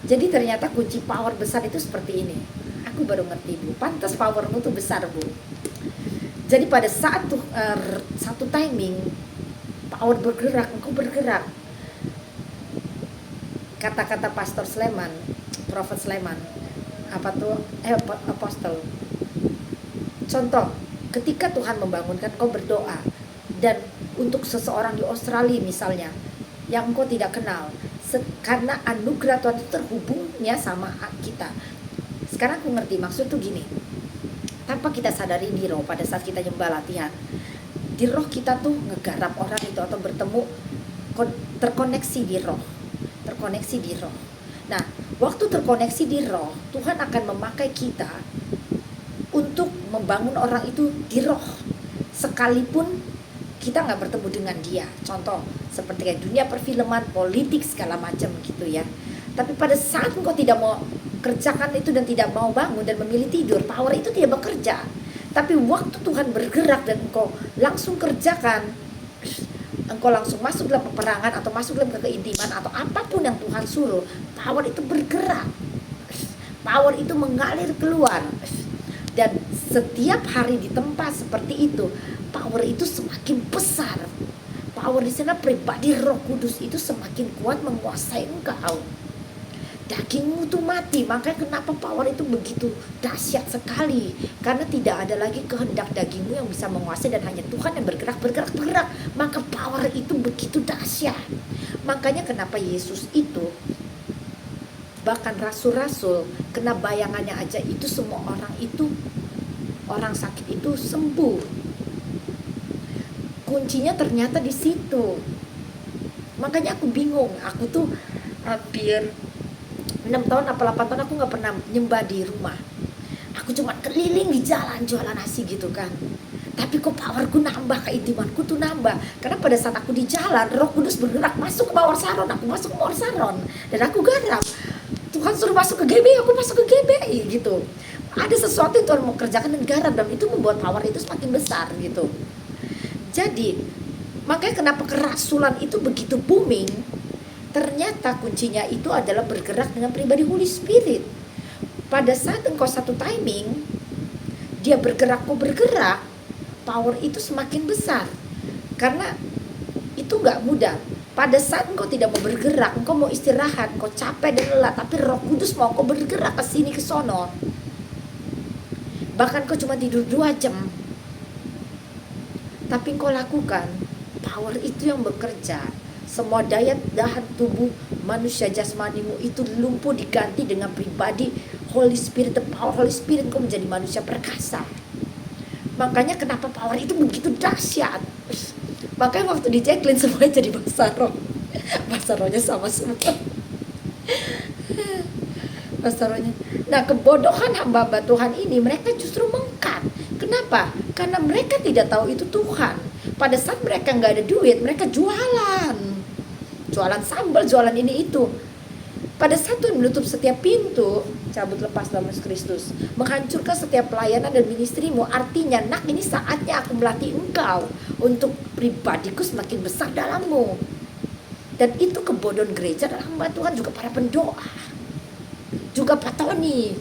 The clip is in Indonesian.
Jadi ternyata kunci power besar itu seperti ini. Aku baru ngerti, Bu. Pantas powermu tuh besar, Bu. Jadi pada saat tuh satu timing power bergerak, engkau bergerak. Kata-kata Pastor Sleman, Prophet Sleman, apa tuh apostle. Contoh, ketika Tuhan membangunkan kau berdoa dan untuk seseorang di Australia misalnya yang engkau tidak kenal, karena anugerah Tuhan itu terhubungnya sama kita. Sekarang aku ngerti maksud tuh gini. Tanpa kita sadari di roh pada saat kita nyembah latihan, di roh kita tuh ngegarap orang itu atau bertemu, terkoneksi di roh. Nah, waktu terkoneksi di roh, Tuhan akan memakai kita untuk membangun orang itu di roh, sekalipun kita nggak bertemu dengan dia. Contoh seperti kayak dunia perfilman, politik, segala macam gitu ya. Tapi pada saat engkau tidak mau kerjakan itu dan tidak mau bangun dan memilih tidur, power itu tidak bekerja. Tapi waktu Tuhan bergerak dan engkau langsung kerjakan, engkau langsung masuk dalam peperangan atau masuk dalam keintiman atau apapun yang Tuhan suruh, power itu bergerak, power itu mengalir keluar. Dan setiap hari di tempat seperti itu, power itu semakin besar. Power di sana pribadi Roh Kudus itu semakin kuat menguasai engkau. Dagingmu tuh mati. Makanya kenapa power itu begitu dahsyat sekali, karena tidak ada lagi kehendak dagingmu yang bisa menguasai dan hanya Tuhan yang bergerak. Maka power itu begitu dahsyat. Makanya kenapa Yesus itu, bahkan rasul-rasul, kena bayangannya aja itu semua orang itu, orang sakit itu sembuh. Kuncinya ternyata di situ. Makanya aku bingung. Aku tuh hampir 6 tahun apa 8 tahun aku gak pernah nyembah di rumah. Aku cuma keliling di jalan jualan nasi gitu kan. Tapi kok powerku nambah, keintimanku tuh nambah. Karena pada saat aku di jalan, Roh Kudus bergerak masuk ke Mawar Saron. Aku masuk ke Mawar Saron dan aku garap. Tuhan suruh masuk ke GBI, aku masuk ke GBI gitu. Ada sesuatu yang Tuhan mau kerjakan dan garap, dan itu membuat power itu semakin besar gitu. Jadi makanya kenapa kerasulan itu begitu booming. Ternyata kuncinya itu adalah bergerak dengan pribadi Holy Spirit. Pada saat engkau satu timing, dia bergerak, kau bergerak, power itu semakin besar. Karena itu gak mudah. Pada saat engkau tidak mau bergerak, engkau mau istirahat, engkau capek dan lelah, tapi Roh Kudus mau kau bergerak ke sini ke sono. Bahkan kau cuma tidur 2 jam, tapi engkau lakukan, power itu yang bekerja. Semua daya tahan tubuh manusia jasmanimu itu lumpuh diganti dengan pribadi Holy Spirit. The power Holy Spirit, kau menjadi manusia perkasa. Makanya kenapa power itu begitu dahsyat. Makanya waktu di Jacqueline semuanya jadi bahasa roh. Bahasa rohnya sama semua. Bahasa rohnya. Nah, kebodohan hamba-hamba Tuhan ini, mereka justru mengkat. Kenapa? Karena mereka tidak tahu itu Tuhan. Pada saat mereka nggak ada duit, mereka jualan sambal, jualan ini itu. Pada saat Tuhan menutup setiap pintu, cabut lepas dalam Yesus Kristus, menghancurkan setiap pelayanan dan ministrimu. Artinya, nak, ini saatnya aku melatih engkau untuk pribadiku semakin besar dalammu. Dan itu kebodohan gereja dan hamba Tuhan, juga para pendoa, juga Pak Tony.